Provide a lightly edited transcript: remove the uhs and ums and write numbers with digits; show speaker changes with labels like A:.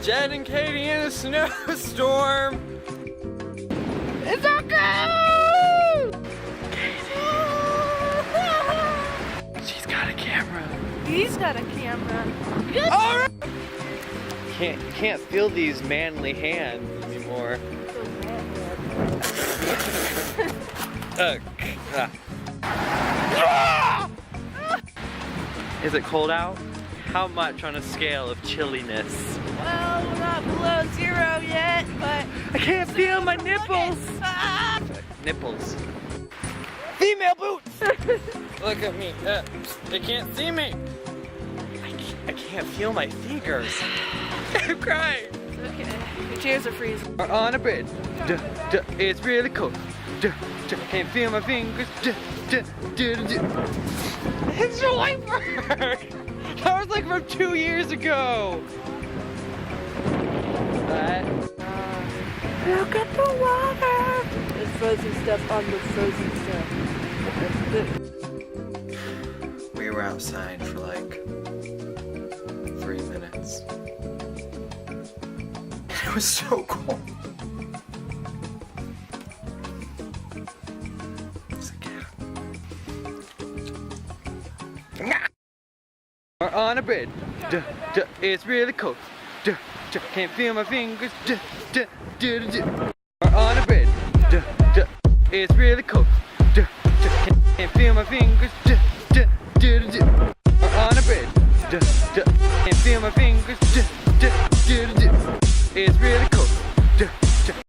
A: Jen and Katie in a snowstorm. It's okay! She's got a camera.
B: He's got a camera. Good.
A: All right. Can't feel these manly hands anymore. Is it cold out? How much on a scale of chilliness?
B: Well, we're not below 0 yet, but
A: I can't feel my nipples. Nipples. Female boots. Look at me. They can't see me. I can't feel my fingers. I'm crying.
B: Okay, your chairs are freezing.
A: We're on a bridge. It's really cold. Can't feel my fingers. It's a white bird. That was like from 2 years ago.
B: Look at the water. There's frozen stuff on the frozen stuff.
A: We were outside for like 3 minutes. It was so cold. It's a cat. We're on a bridge. It's really cold. Can't feel my fingers. We're on a bridge. It's really cold. Can't feel my fingers. We're on a bridge. Can't feel my fingers.